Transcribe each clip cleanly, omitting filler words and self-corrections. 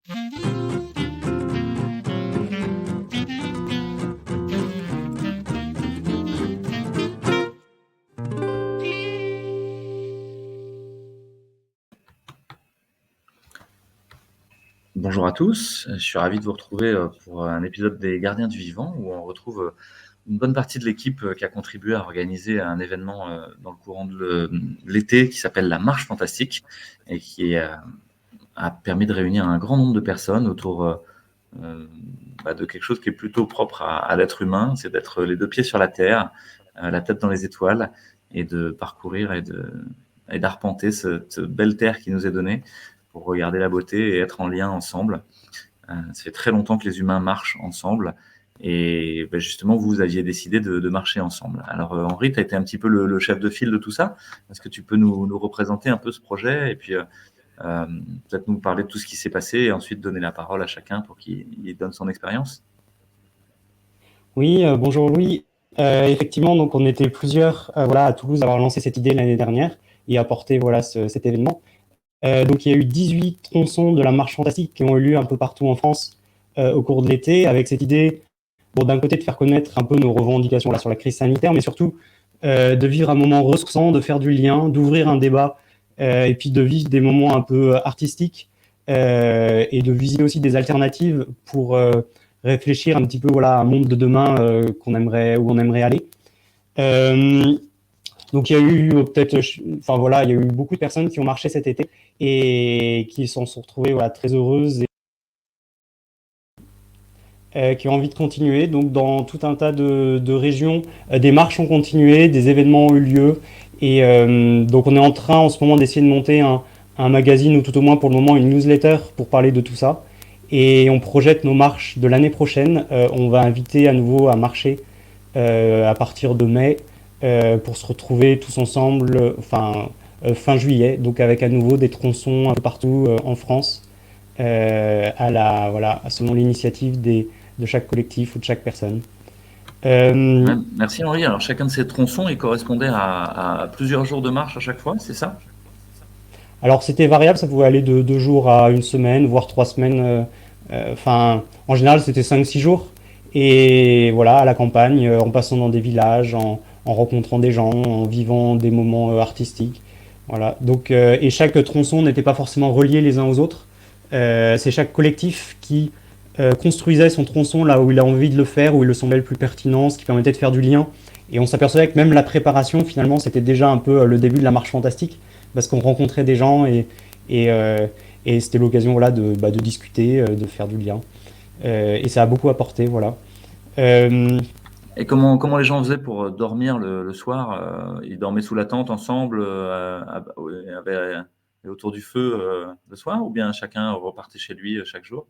Bonjour à tous, je suis ravi de vous retrouver pour un épisode des Gardiens du Vivant où on retrouve une bonne partie de l'équipe qui a contribué à organiser un événement dans le courant de l'été qui s'appelle la Marche Fantastique et qui a permis de réunir un grand nombre de personnes autour de quelque chose qui est plutôt propre à l'être humain, c'est d'être les deux pieds sur la terre, la tête dans les étoiles et de parcourir et d'arpenter cette belle terre qui nous est donnée pour regarder la beauté et être en lien ensemble. Ça fait très longtemps que les humains marchent ensemble et justement, vous aviez décidé de marcher ensemble. Alors, Henri, tu as été un petit peu le chef de file de tout ça. Est-ce que tu peux nous représenter un peu ce projet et puis peut-être nous parler de tout ce qui s'est passé et ensuite donner la parole à chacun pour qu'il donne son expérience? Oui, bonjour Louis. Effectivement, donc on était plusieurs voilà, à Toulouse à avoir lancé cette idée l'année dernière et à porter voilà, cet événement. Donc il y a eu 18 tronçons de la Marche Fantastique qui ont eu lieu un peu partout en France au cours de l'été, avec cette idée, bon, d'un côté de faire connaître un peu nos revendications là, sur la crise sanitaire, mais surtout de vivre un moment ressourçant, de faire du lien, d'ouvrir un débat et puis de vivre des moments un peu artistiques et de viser aussi des alternatives pour réfléchir un petit peu voilà, à un monde de demain où on aimerait aller. Donc il y a eu il y a eu beaucoup de personnes qui ont marché cet été et qui s'en sont retrouvées voilà, très heureuses et qui ont envie de continuer. Donc dans tout un tas de régions, des marches ont continué, des événements ont eu lieu. Et donc on est en train en ce moment d'essayer de monter un magazine ou tout au moins pour le moment une newsletter pour parler de tout ça. Et on projette nos marches de l'année prochaine. On va inviter à nouveau à marcher à partir de mai pour se retrouver tous ensemble fin juillet, donc avec à nouveau des tronçons un peu partout en France, selon l'initiative de chaque collectif ou de chaque personne. Ouais, merci Henri. Alors chacun de ces tronçons, il correspondait à plusieurs jours de marche à chaque fois, c'est ça? Alors c'était variable, ça pouvait aller de 2 jours à une semaine, voire 3 semaines. En général, c'était 5-6 jours. Et voilà, à la campagne, en passant dans des villages, en rencontrant des gens, en vivant des moments artistiques. Voilà. Donc, et chaque tronçon n'était pas forcément relié les uns aux autres. C'est chaque collectif qui construisait son tronçon là où il a envie de le faire, où il le semblait le plus pertinent, ce qui permettait de faire du lien. Et on s'apercevait que même la préparation, finalement, c'était déjà un peu le début de la marche fantastique, parce qu'on rencontrait des gens et, euh, et c'était l'occasion voilà, de discuter, de faire du lien. Et ça a beaucoup apporté, voilà. Et comment les gens faisaient pour dormir le soir? Ils dormaient sous la tente ensemble et autour du feu le soir ou bien chacun repartait chez lui chaque jour?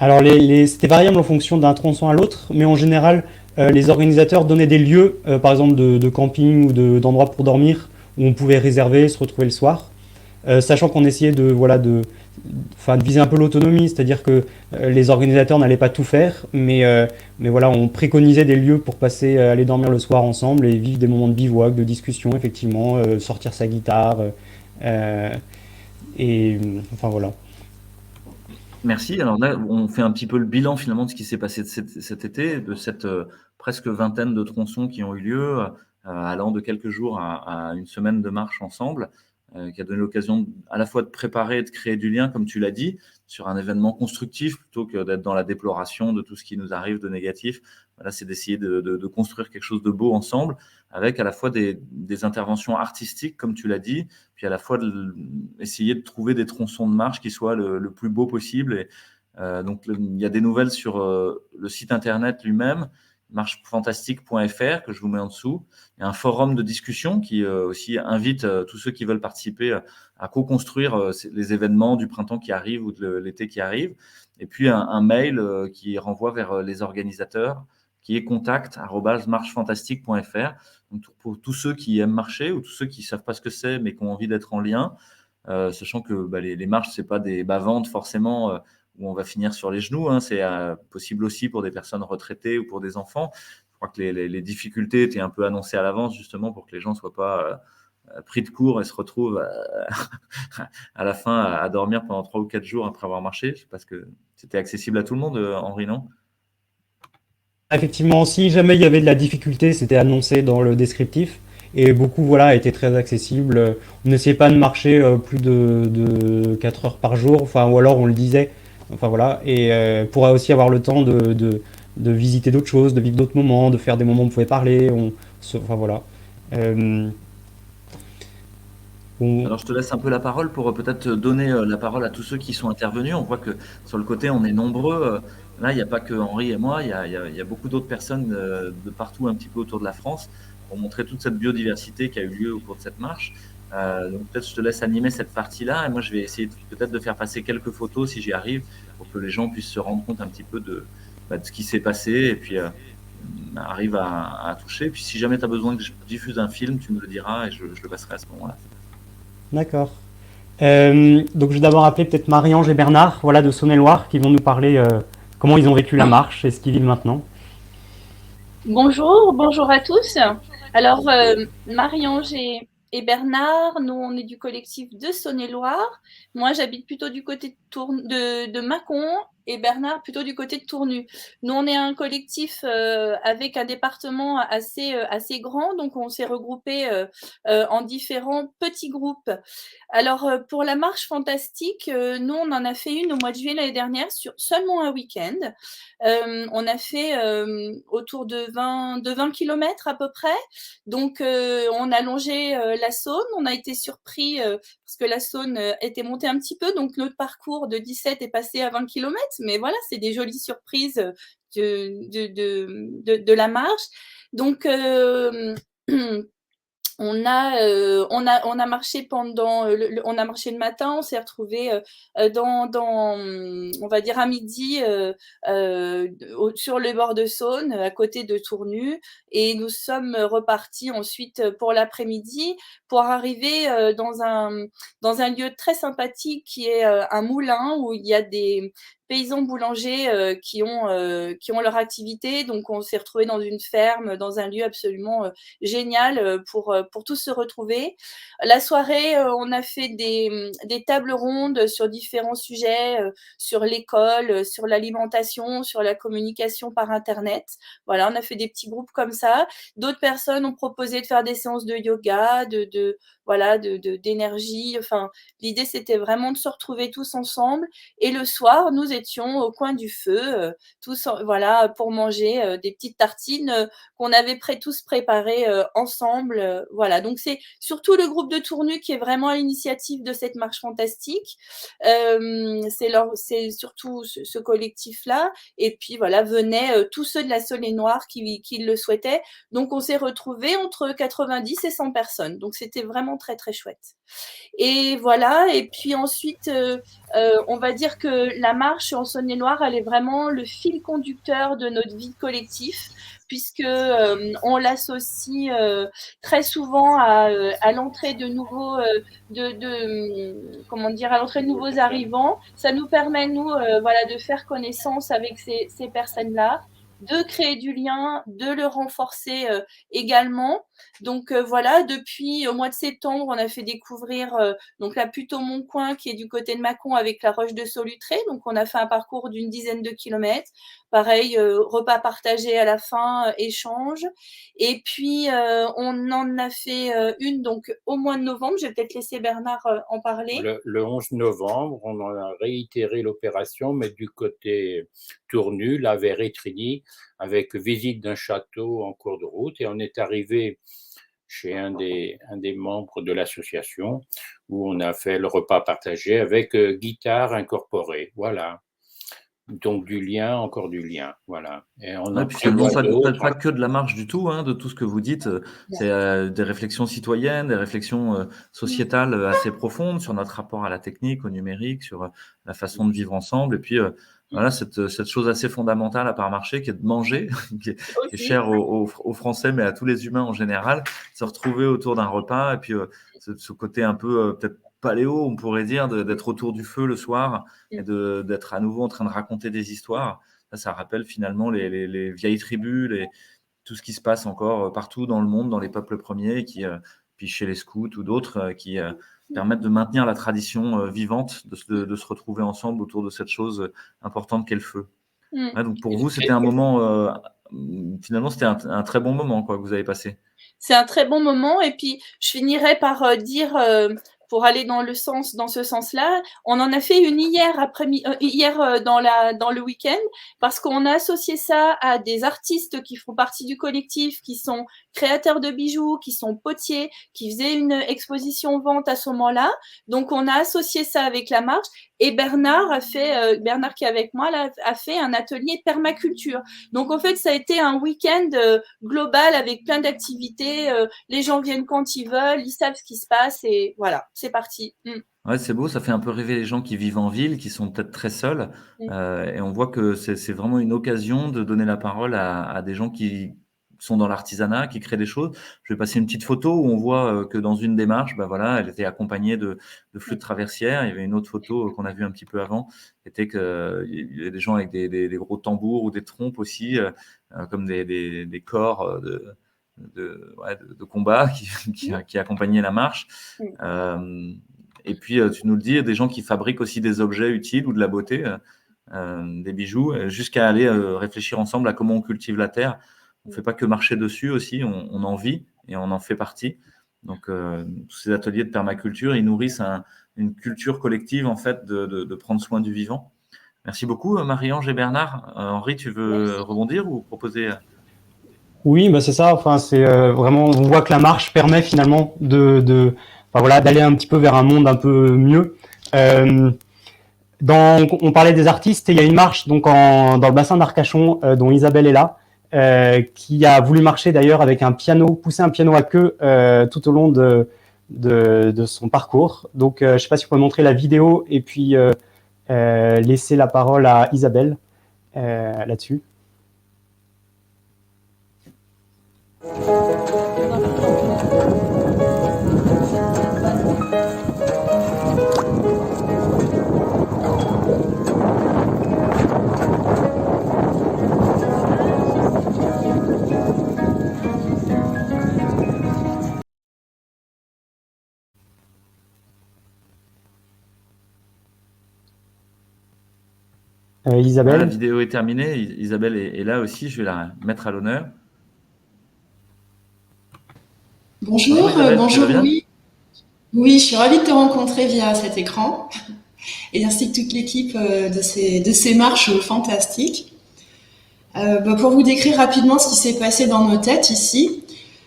Alors, c'était variable en fonction d'un tronçon à l'autre, mais en général, les organisateurs donnaient des lieux, par exemple de camping ou d'endroits pour dormir, où on pouvait réserver, se retrouver le soir. Sachant qu'on essayait de viser un peu l'autonomie, c'est-à-dire que les organisateurs n'allaient pas tout faire, mais voilà, on préconisait des lieux pour aller dormir le soir ensemble et vivre des moments de bivouac, de discussion, effectivement, sortir sa guitare, euh, et enfin voilà. Merci. Alors là, on fait un petit peu le bilan finalement de ce qui s'est passé cet été, de cette presque vingtaine de tronçons qui ont eu lieu, allant de quelques jours à une semaine de marche ensemble, qui a donné l'occasion à la fois de préparer et de créer du lien, comme tu l'as dit, sur un événement constructif plutôt que d'être dans la déploration de tout ce qui nous arrive de négatif. Voilà, c'est d'essayer de construire quelque chose de beau ensemble, avec à la fois des interventions artistiques, comme tu l'as dit, puis à la fois essayer de trouver des tronçons de marche qui soient le plus beau possible. Et, donc, il y a des nouvelles sur le site internet lui-même, marchefantastique.fr, que je vous mets en dessous. Il y a un forum de discussion qui aussi invite tous ceux qui veulent participer à co-construire les événements du printemps qui arrivent ou de l'été qui arrive. Et puis un mail qui renvoie vers les organisateurs, qui est contact@marchefantastique.fr. Donc, pour tous ceux qui aiment marcher ou tous ceux qui ne savent pas ce que c'est mais qui ont envie d'être en lien, sachant que les marches, ce n'est pas des bavantes forcément où on va finir sur les genoux. Hein, c'est possible aussi pour des personnes retraitées ou pour des enfants. Je crois que les difficultés étaient un peu annoncées à l'avance justement pour que les gens ne soient pas pris de court et se retrouvent à la fin à dormir pendant 3 ou 4 jours après avoir marché. Je sais pas ce que c'était accessible à tout le monde, Henri, non? Effectivement, si jamais il y avait de la difficulté, c'était annoncé dans le descriptif. Et beaucoup, voilà, étaient très accessibles. On n'essayait pas de marcher plus de 4 heures par jour, enfin, ou alors on le disait. Enfin voilà, et pour aussi avoir le temps de visiter d'autres choses, de vivre d'autres moments, de faire des moments où on pouvait parler. Enfin voilà. Euh, on- Alors, je te laisse un peu la parole pour peut-être donner la parole à tous ceux qui sont intervenus. On voit que sur le côté, on est nombreux. Là, il n'y a pas que Henri et moi, il y a beaucoup d'autres personnes de partout, un petit peu autour de la France, pour montrer toute cette biodiversité qui a eu lieu au cours de cette marche. Donc, peut-être je te laisse animer cette partie-là. Et moi, je vais essayer peut-être de faire passer quelques photos, si j'y arrive, pour que les gens puissent se rendre compte un petit peu de ce qui s'est passé et puis arrive à toucher. Puis, si jamais tu as besoin que je diffuse un film, tu me le diras et je le passerai à ce moment-là. D'accord. Donc je vais d'abord appeler peut-être Marie-Ange et Bernard, voilà, de Saône-et-Loire, qui vont nous parler comment ils ont vécu la marche et ce qu'ils vivent maintenant. Bonjour, bonjour à tous. Alors, Marie-Ange et Bernard, nous, on est du collectif de Saône-et-Loire. Moi, j'habite plutôt du côté de Mâcon et Bernard plutôt du côté de Tournu. Nous, on est un collectif avec un département assez grand, donc on s'est regroupé en différents petits groupes. Alors, pour la marche fantastique, nous, on en a fait une au mois de juillet l'année dernière sur seulement un week-end. On a fait autour de 20 kilomètres à peu près. Donc, on a longé la Saône. On a été surpris parce que la Saône était montée un petit peu. Donc, notre parcours de 17 est passé à 20 kilomètres. Mais voilà, c'est des jolies surprises de la marche. Donc, on a marché pendant, on a marché le matin, on s'est retrouvé on va dire à midi, sur le bord de Saône, à côté de Tournu, et nous sommes repartis ensuite pour l'après-midi pour arriver dans un lieu très sympathique qui est un moulin où il y a des paysans boulangers qui ont leur activité. Donc, on s'est retrouvé dans une ferme, dans un lieu absolument génial pour tous se retrouver. La soirée, on a fait des tables rondes sur différents sujets, sur l'école, sur l'alimentation, sur la communication par Internet. Voilà, on a fait des petits groupes comme ça. D'autres personnes ont proposé de faire des séances de yoga, voilà, d'énergie. Enfin, l'idée, c'était vraiment de se retrouver tous ensemble. Et le soir, nous étions au coin du feu, tous, voilà, pour manger des petites tartines qu'on avait tous préparées ensemble. Voilà, donc c'est surtout le groupe de Tournu qui est vraiment à l'initiative de cette marche fantastique. C'est surtout ce collectif-là. Et puis voilà, venaient tous ceux de la Saône-et-Loire qui le souhaitaient. Donc on s'est retrouvés entre 90 et 100 personnes. Donc c'était vraiment très très chouette. Et voilà, et puis ensuite, on va dire que la marche en Saône-et-Loire, elle est vraiment le fil conducteur de notre vie collective, puisque on l'associe très souvent à l'entrée de nouveaux, comment dire, à l'entrée de nouveaux arrivants. Ça nous permet, nous, voilà, de faire connaissance avec ces personnes-là, de créer du lien, de le renforcer également. Donc voilà, depuis au mois de septembre, on a fait découvrir donc là plutôt mon coin qui est du côté de Mâcon avec la Roche de Solutré. Donc on a fait un parcours d'une dizaine de kilomètres. Pareil, repas partagé à la fin, échange. Et puis on en a fait une donc au mois de novembre. Je vais peut-être laisser Bernard en parler. Le 11 novembre, on a réitéré l'opération, mais du côté Tournu, la vers Étrigny, avec visite d'un château en cours de route. Et on est arrivé chez un des membres de l'association où on a fait le repas partagé avec guitare incorporée. Voilà. Donc du lien, encore du lien. Voilà. Et on Ouais, en puis finalement, prévoit d'autres. pas que de la marche du tout, hein, de tout ce que vous dites. C'est des réflexions citoyennes, des réflexions sociétales assez profondes sur notre rapport à la technique, au numérique, sur la façon de vivre ensemble. Et puis, voilà, cette chose assez fondamentale à part marcher, qui est de manger, qui est chère aux Français, mais à tous les humains en général, se retrouver autour d'un repas. Et puis, ce côté un peu peut-être paléo, on pourrait dire, d'être autour du feu le soir et d'être à nouveau en train de raconter des histoires. Ça rappelle finalement les vieilles tribus, tout ce qui se passe encore partout dans le monde, dans les peuples premiers, puis chez les scouts ou d'autres qui permettent de maintenir la tradition vivante, de se retrouver ensemble autour de cette chose importante qu'est le feu. Ouais, donc pour vous, c'était un moment, finalement, c'était un très bon moment quoi, que vous avez passé. C'est un très bon moment et puis je finirai par dire, pour aller dans ce sens-là, on en a fait une hier dans le week-end parce qu'on a associé ça à des artistes qui font partie du collectif, qui sont créateurs de bijoux, qui sont potiers, qui faisaient une exposition vente à ce moment-là. Donc on a associé ça avec la marche et Bernard qui est avec moi là, a fait un atelier permaculture. Donc en fait ça a été un week-end global avec plein d'activités. Les gens viennent quand ils veulent, ils savent ce qui se passe et voilà, c'est parti. Ouais, c'est beau, ça fait un peu rêver les gens qui vivent en ville, qui sont peut-être très seuls. Et on voit que c'est vraiment une occasion de donner la parole à des gens qui sont dans l'artisanat, qui créent des choses. Je vais passer une petite photo où on voit que dans une démarche, bah voilà, elle était accompagnée de flûtes traversières. Il y avait une autre photo qu'on a vue un petit peu avant, était qu'il y a des gens avec des gros tambours ou des trompes aussi, comme des corps de combat qui accompagnaient la marche. Et puis, tu nous le dis, des gens qui fabriquent aussi des objets utiles ou de la beauté, des bijoux, jusqu'à aller réfléchir ensemble à comment on cultive la terre. On ne fait pas que marcher dessus aussi, on en vit et on en fait partie. Donc, tous ces ateliers de permaculture, ils nourrissent une culture collective, en fait, de prendre soin du vivant. Merci beaucoup, Marie-Ange et Bernard. Henri, tu veux rebondir ou proposer Oui, bah c'est ça. Enfin, c'est vraiment, on voit que la marche permet finalement enfin, voilà, d'aller un petit peu vers un monde un peu mieux. On parlait des artistes, et il y a une marche donc dans le bassin d'Arcachon dont Isabelle est là, qui a voulu marcher d'ailleurs avec pousser un piano à queue tout au long de son parcours. Donc, je sais pas si vous pouvez montrer la vidéo et puis laisser la parole à Isabelle là-dessus. Isabelle. La vidéo est terminée. Isabelle est là aussi. Je vais la mettre à l'honneur. Bonjour, bonjour Louis. Oui, je suis ravie de te rencontrer via cet écran et ainsi que toute l'équipe de ces marches fantastiques. Pour vous décrire rapidement ce qui s'est passé dans nos têtes ici,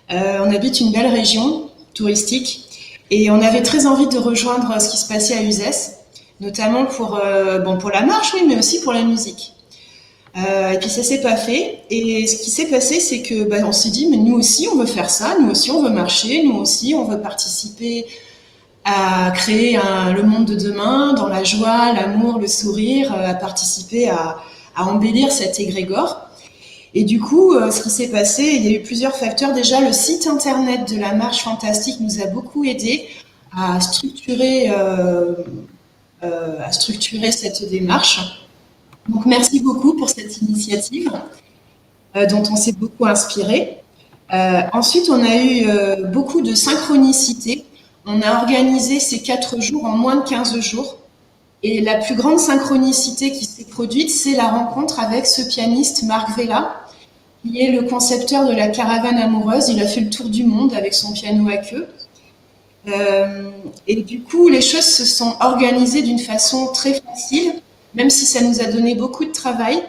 on habite une belle région touristique et on avait très envie de rejoindre ce qui se passait à Uzès, notamment pour la marche, oui, mais aussi pour la musique. Et puis ça s'est pas fait. Et ce qui s'est passé, c'est que on s'est dit, mais nous aussi on veut faire ça, nous aussi on veut marcher, nous aussi on veut participer à créer le monde de demain, dans la joie, l'amour, le sourire, à participer à embellir cet égrégore. Et du coup, ce qui s'est passé, il y a eu plusieurs facteurs. Déjà, le site internet de la Marche Fantastique nous a beaucoup aidé à structurer cette démarche. Donc, merci beaucoup pour cette initiative dont on s'est beaucoup inspiré. Ensuite, on a eu beaucoup de synchronicité. On a organisé ces 4 jours en moins de 15 jours. Et la plus grande synchronicité qui s'est produite, c'est la rencontre avec ce pianiste Marc Vella, qui est le concepteur de la caravane amoureuse. Il a fait le tour du monde avec son piano à queue. Et du coup, les choses se sont organisées d'une façon très facile, même si ça nous a donné beaucoup de travail.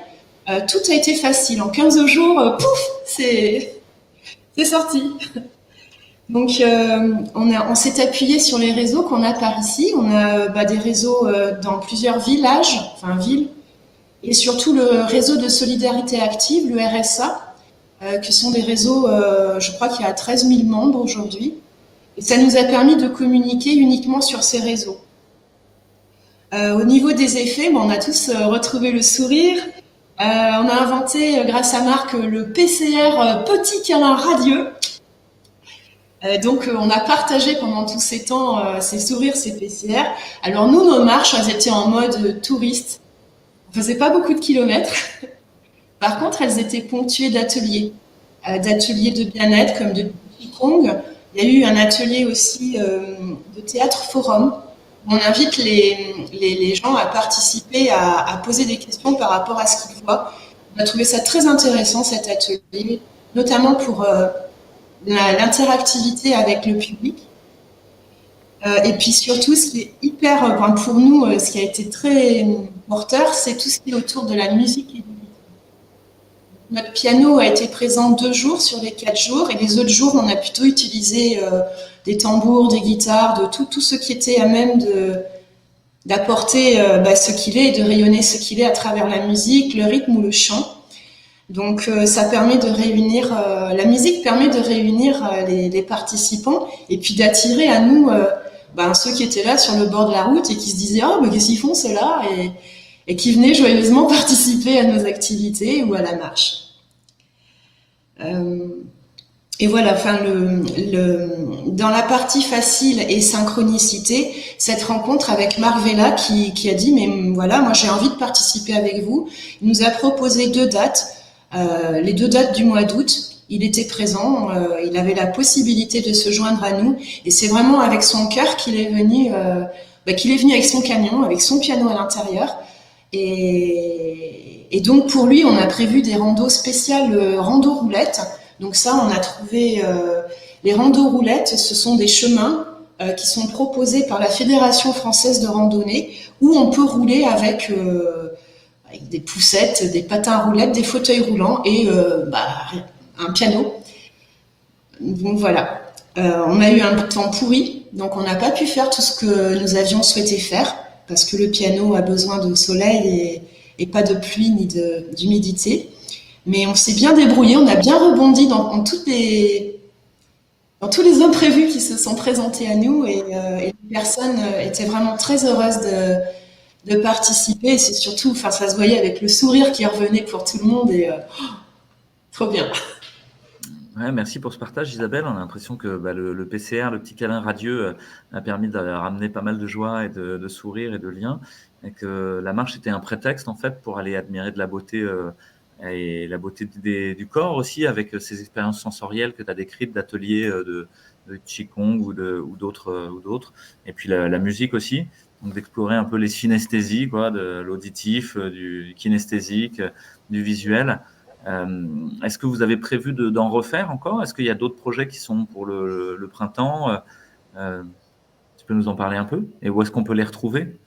Tout a été facile. En 15 jours, pouf, c'est sorti. Donc, on s'est appuyé sur les réseaux qu'on a par ici. On a des réseaux dans plusieurs villes, et surtout le réseau de solidarité active, le RSA, que sont des réseaux, je crois qu'il y a 13 000 membres aujourd'hui. Et ça nous a permis de communiquer uniquement sur ces réseaux. Au niveau des effets, on a tous retrouvé le sourire. On a inventé, grâce à Marc, le PCR petit câlin radieux. Donc, on a partagé pendant tous ces temps ces sourires, ces PCR. Alors, nous, nos marches, elles étaient en mode touriste. On faisait pas beaucoup de kilomètres. Par contre, elles étaient ponctuées d'ateliers de bien-être, comme de Qigong, Il y a eu un atelier aussi de théâtre forum. On invite les gens à participer, à poser des questions par rapport à ce qu'ils voient. On a trouvé ça très intéressant, cet atelier, notamment pour l'interactivité avec le public. Et puis surtout, ce qui est hyper, pour nous, ce qui a été très porteur, c'est tout ce qui est autour de la musique et du rythme. Notre piano a été présent 2 jours sur les 4 jours, et les autres jours, on a plutôt utilisé des tambours, des guitares, de tout ce qui était à même d'apporter ce qu'il est et de rayonner ce qu'il est à travers la musique, le rythme ou le chant. Donc ça permet de réunir, la musique permet de réunir les participants et puis d'attirer à nous ceux qui étaient là sur le bord de la route et qui se disaient « Oh, mais qu'est-ce qu'ils font ceux-là » et qui venaient joyeusement participer à nos activités ou à la marche. Et voilà, enfin, dans la partie facile et synchronicité, cette rencontre avec Marc Vella qui a dit « Mais voilà, moi j'ai envie de participer avec vous ». Il nous a proposé 2 dates, les 2 dates du mois d'août. Il était présent, il avait la possibilité de se joindre à nous, et c'est vraiment avec son cœur qu'il est venu avec son camion, avec son piano à l'intérieur. Et donc pour lui, on a prévu des randos spéciales, rando roulettes. Donc ça, on a trouvé les randos roulettes, ce sont des chemins qui sont proposés par la Fédération française de randonnée, où on peut rouler avec des poussettes, des patins à roulettes, des fauteuils roulants et un piano. Donc voilà. On a eu un temps pourri, donc on n'a pas pu faire tout ce que nous avions souhaité faire, parce que le piano a besoin de soleil et pas de pluie ni d'humidité. Mais on s'est bien débrouillé, on a bien rebondi dans tous les imprévus qui se sont présentés à nous, et les personnes étaient vraiment très heureuses de participer. Et c'est surtout, ça se voyait avec le sourire qui revenait pour tout le monde, et trop bien. Ouais, merci pour ce partage, Isabelle. On a l'impression que le PCR, le petit câlin radieux, a permis de ramener pas mal de joie et de sourire et de liens, et que la marche était un prétexte en fait pour aller admirer de la beauté et la beauté du corps aussi, avec ces expériences sensorielles que tu as décrites d'ateliers de Qigong ou d'autres, et puis la musique aussi, donc d'explorer un peu les synesthésies, quoi, de l'auditif, du kinesthésique, du visuel. Est-ce que vous avez prévu d'en refaire encore? Est-ce qu'il y a d'autres projets qui sont pour le printemps? Tu peux nous en parler un peu? Et où est-ce qu'on peut les retrouver?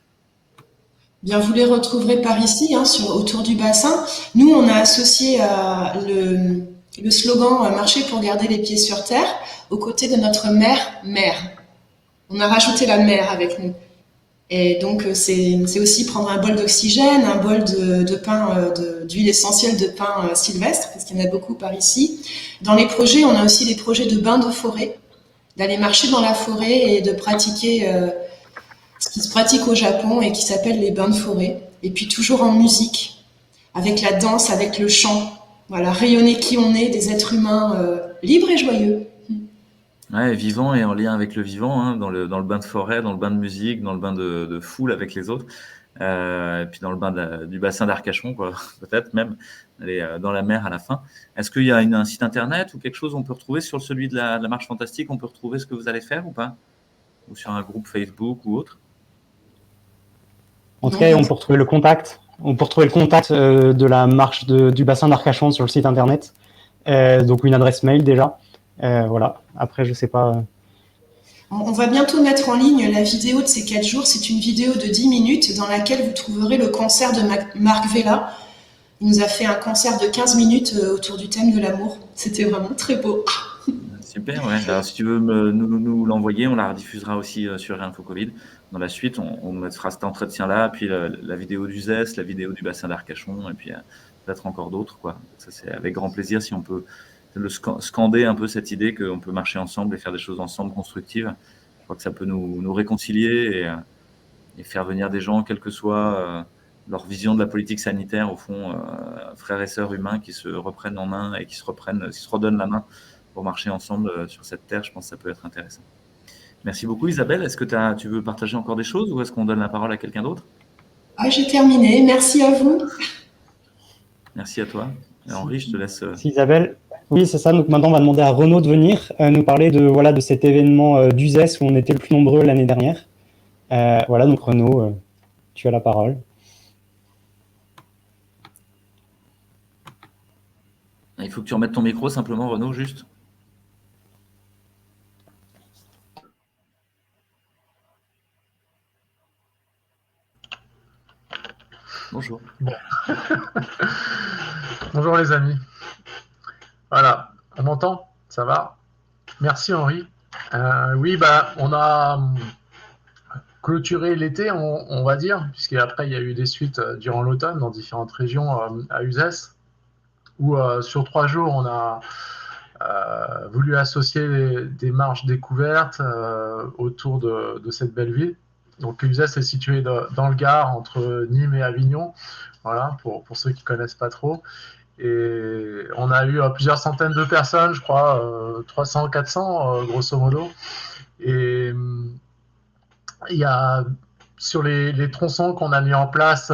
Bien, vous les retrouverez par ici, autour du bassin. Nous, on a associé le slogan « Marcher pour garder les pieds sur terre » aux côtés de notre mer. On a rajouté la mer avec nous. Et donc, c'est aussi prendre un bol d'oxygène, un bol de pain, d'huile essentielle de pain sylvestre, parce qu'il y en a beaucoup par ici. Dans les projets, on a aussi les projets de bains de forêt, d'aller marcher dans la forêt et de pratiquer ce qui se pratique au Japon et qui s'appelle les bains de forêt. Et puis toujours en musique, avec la danse, avec le chant. Voilà, rayonner qui on est, des êtres humains libres et joyeux. Ouais, vivant et en lien avec le vivant, hein, dans le bain de forêt, dans le bain de musique, dans le bain de foule avec les autres, et puis dans le bain du bassin d'Arcachon, quoi, peut-être même, aller dans la mer à la fin. Est-ce qu'il y a un site internet ou quelque chose on peut retrouver sur celui de la marche fantastique? On peut retrouver ce que vous allez faire ou pas? Ou sur un groupe Facebook ou autre? En tout cas, on peut retrouver le contact. On peut retrouver le contact de la marche du bassin d'Arcachon sur le site internet. Donc une adresse mail déjà. Voilà. Après, je sais pas. On va bientôt mettre en ligne la vidéo de ces 4 jours. C'est une vidéo de 10 minutes dans laquelle vous trouverez le concert de Marc Vella. Il nous a fait un concert de 15 minutes autour du thème de l'amour. C'était vraiment très beau. Super, ouais. Alors, si tu veux nous l'envoyer, on la rediffusera aussi sur Info Covid. Dans la suite, on mettra cet entretien-là, puis la vidéo du ZES, la vidéo du bassin d'Arcachon, et puis peut-être encore d'autres, quoi. Ça, c'est avec grand plaisir si on peut scander un peu cette idée qu'on peut marcher ensemble et faire des choses ensemble constructives. Je crois que ça peut nous réconcilier et faire venir des gens, quelle que soit leur vision de la politique sanitaire, au fond, frères et sœurs humains qui se reprennent en main et qui se redonnent la main pour marcher ensemble sur cette terre. Je pense que ça peut être intéressant. Merci beaucoup, Isabelle. Est-ce que tu veux partager encore des choses ou est-ce qu'on donne la parole à quelqu'un d'autre? J'ai terminé. Merci à vous. Merci à toi. Et Henri, je te laisse. Merci, Isabelle. Oui, c'est ça. Donc maintenant, on va demander à Renaud de venir nous parler de cet événement d'UZES où on était le plus nombreux l'année dernière. Voilà, donc Renaud, tu as la parole. Il faut que tu remettes ton micro simplement, Renaud, juste. Bonjour. Bon. Bonjour les amis. Voilà, on m'entend? Ça va? Merci Henri. Oui, on a clôturé l'été, on va dire, puisqu'après il y a eu des suites durant l'automne dans différentes régions à Uzès, où sur 3 jours on a voulu associer des marches découvertes autour de cette belle ville. Donc Uzès est situé dans le Gard, entre Nîmes et Avignon, voilà, pour ceux qui ne connaissent pas trop. Et on a eu plusieurs centaines de personnes, je crois, 300, 400, grosso modo. Et il y a, sur les tronçons qu'on a mis en place,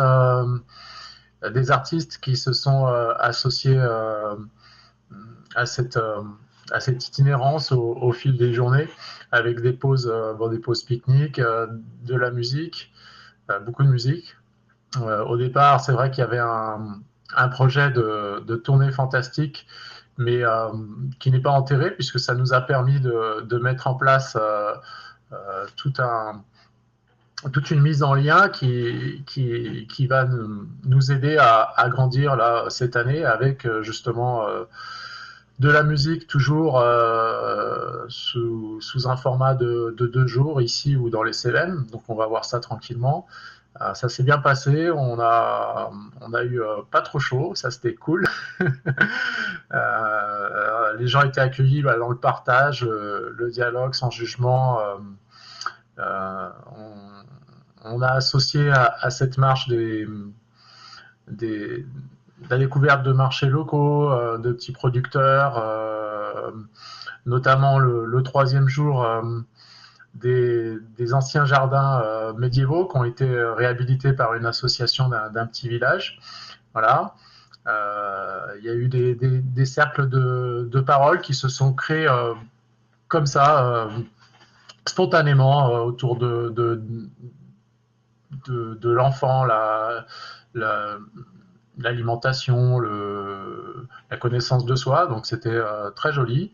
des artistes qui se sont associés à cette itinérance au fil des journées, avec des pauses pique-nique, de la musique, beaucoup de musique. Au départ, c'est vrai qu'il y avait un projet de tournée fantastique, mais qui n'est pas enterré, puisque ça nous a permis de mettre en place toute une mise en lien qui va nous aider à grandir là, cette année, avec justement de la musique toujours sous un format de 2 jours, ici ou dans les Cévennes. Donc on va voir ça tranquillement. Ça s'est bien passé, on a eu pas trop chaud, ça c'était cool. Les gens étaient accueillis dans le partage, le dialogue sans jugement. On a associé à cette marche la découverte de marchés locaux, de petits producteurs, notamment le 3e jour, des anciens jardins médiévaux qui ont été réhabilités par une association d'un petit village. Voilà. Il y a eu des cercles de parole qui se sont créés comme ça, spontanément, autour de l'enfant, l'alimentation, la connaissance de soi. Donc c'était très joli.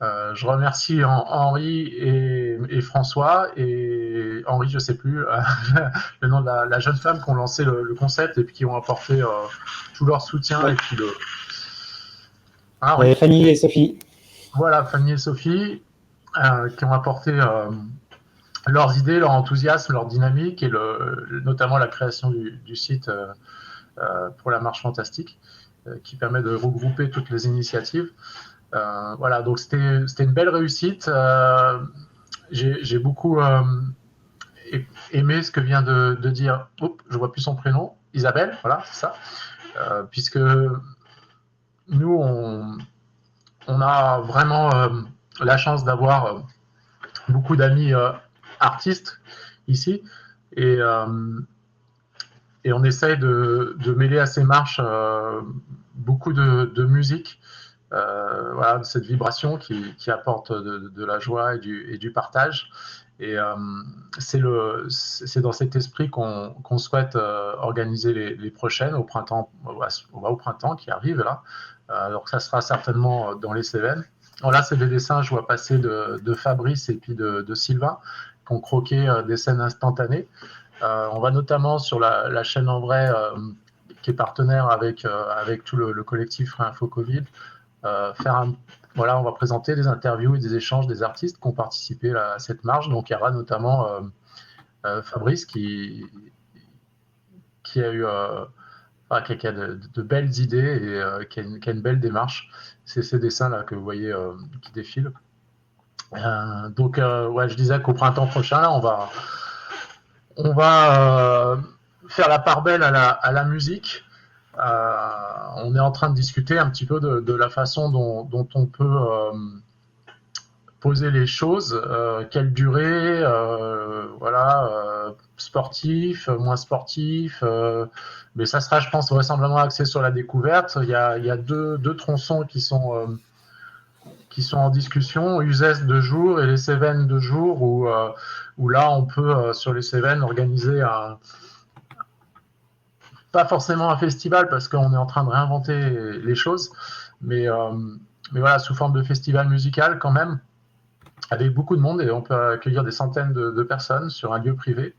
Je remercie Henri et François, et Henri, je ne sais plus le nom de la jeune femme qui ont lancé le concept et puis qui ont apporté tout leur soutien. Ouais. Et puis Fanny et Sophie. Voilà, Fanny et Sophie, qui ont apporté leurs idées, leur enthousiasme, leur dynamique, et notamment la création du site pour la marche fantastique, qui permet de regrouper toutes les initiatives. Voilà, donc c'était une belle réussite. J'ai beaucoup aimé ce que vient de dire, je vois plus son prénom, Isabelle, voilà, c'est ça. Puisque nous, on a vraiment la chance d'avoir beaucoup d'amis artistes ici, et on essaye de mêler à ces marches beaucoup de musique. Voilà, cette vibration qui apporte de la joie et du partage. Et c'est dans cet esprit qu'on souhaite organiser les prochaines au printemps. On va au printemps qui arrive là. Donc ça sera certainement dans les Cévennes. Alors là, c'est des dessins, je vois passer de Fabrice et puis de Sylvain, qui ont croqué des scènes instantanées. On va notamment sur la chaîne En Vrai, qui est partenaire avec tout le collectif Réinfo Covid, on va présenter des interviews et des échanges des artistes qui ont participé à cette marche. Donc il y aura notamment Fabrice qui a eu qui a de belles idées et qui a une belle démarche. C'est ces dessins-là que vous voyez qui défilent. Donc je disais qu'au printemps prochain, là, on va faire la part belle à la musique. On est en train de discuter un petit peu de la façon dont on peut poser les choses, quelle durée, sportif, moins sportif, mais ça sera, je pense, vraisemblablement axé sur la découverte. Il y a deux tronçons qui sont qui sont en discussion, Uzès 2 jours et les Cévennes 2 jours, où là, on peut, sur les Cévennes, organiser pas forcément un festival, parce qu'on est en train de réinventer les choses, mais voilà, sous forme de festival musical quand même, avec beaucoup de monde, et on peut accueillir des centaines de personnes sur un lieu privé.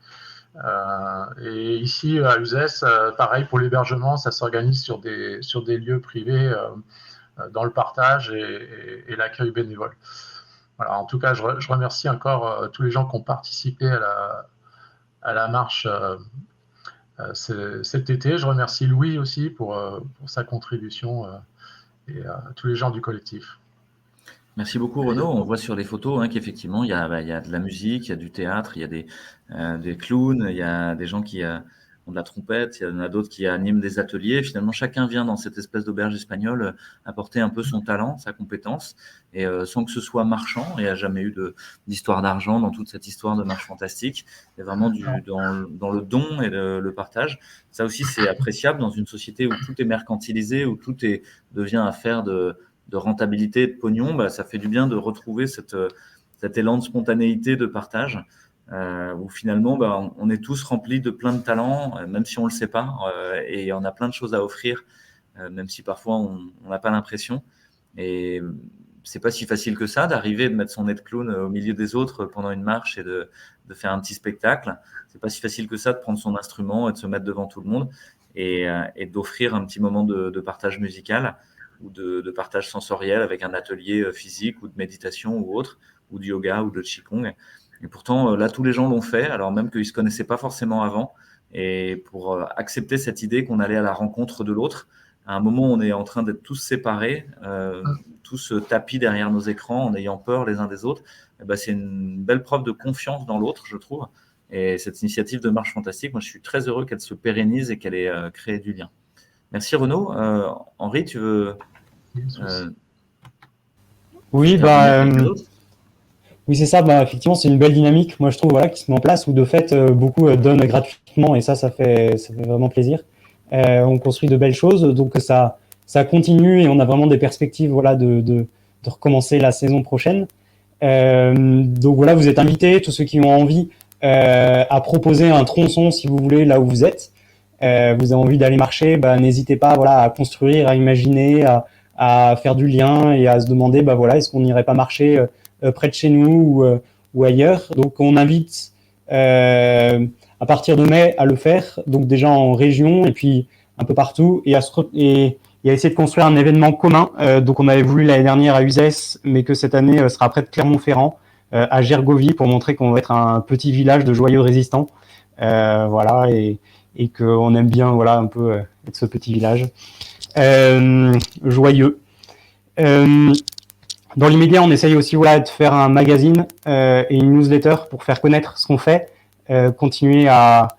Et ici, à Uzès, pareil pour l'hébergement, ça s'organise sur des lieux privés, dans le partage et l'accueil bénévole. Voilà, en tout cas, je remercie encore tous les gens qui ont participé à la marche cet été. Je remercie Louis aussi pour sa contribution et tous les gens du collectif. Merci beaucoup Renaud. On voit sur les photos qu'effectivement il y a de la musique, il y a du théâtre, il y a des clowns, il y a des gens qui ont de la trompette, il y en a d'autres qui animent des ateliers. Finalement, chacun vient dans cette espèce d'auberge espagnole apporter un peu son talent, sa compétence, et sans que ce soit marchand. Il n'y a jamais eu d'histoire d'argent dans toute cette histoire de marche fantastique. Il y a vraiment dans le don et le partage. Ça aussi, c'est appréciable dans une société où tout est mercantilisé, où tout devient affaire de rentabilité, de pognon. Ça fait du bien de retrouver cet élan de spontanéité, de partage, où finalement on est tous remplis de plein de talents, même si on ne le sait pas, et on a plein de choses à offrir, même si parfois on n'a pas l'impression. Et c'est pas si facile que ça d'arriver, de mettre son nez de clown au milieu des autres pendant une marche et de faire un petit spectacle. C'est pas si facile que ça de prendre son instrument et de se mettre devant tout le monde et d'offrir un petit moment de partage musical ou de partage sensoriel avec un atelier physique ou de méditation ou autre, ou de yoga ou de qigong. Et pourtant, là, tous les gens l'ont fait, alors même qu'ils ne se connaissaient pas forcément avant. Et pour accepter cette idée qu'on allait à la rencontre de l'autre, à un moment, on est en train d'être tous séparés, tous tapis derrière nos écrans, en ayant peur les uns des autres. C'est une belle preuve de confiance dans l'autre, je trouve. Et cette initiative de Marche Fantastique, moi, je suis très heureux qu'elle se pérennise et qu'elle ait créé du lien. Merci Renaud. Henri, tu veux Oui, oui, c'est ça. Effectivement, c'est une belle dynamique. Moi, je trouve qui se met en place où de fait beaucoup donnent gratuitement et ça fait vraiment plaisir. On construit de belles choses, donc ça continue et on a vraiment des perspectives de recommencer la saison prochaine. Donc voilà, vous êtes invités, tous ceux qui ont envie, à proposer un tronçon si vous voulez là où vous êtes. Vous avez envie d'aller marcher, n'hésitez pas à construire, à imaginer, à faire du lien et à se demander est-ce qu'on n'irait pas marcher près de chez nous ou ailleurs. Donc on invite à partir de mai à le faire, donc déjà en région et puis un peu partout et à essayer de construire un événement commun. Donc on avait voulu l'année dernière à Uzès, mais que cette année sera près de Clermont-Ferrand, à Gergovie, pour montrer qu'on va être un petit village de joyeux résistants. Et qu'on aime bien un peu être ce petit village joyeux. Dans l'immédiat, on essaye aussi de faire un magazine et une newsletter pour faire connaître ce qu'on fait, continuer à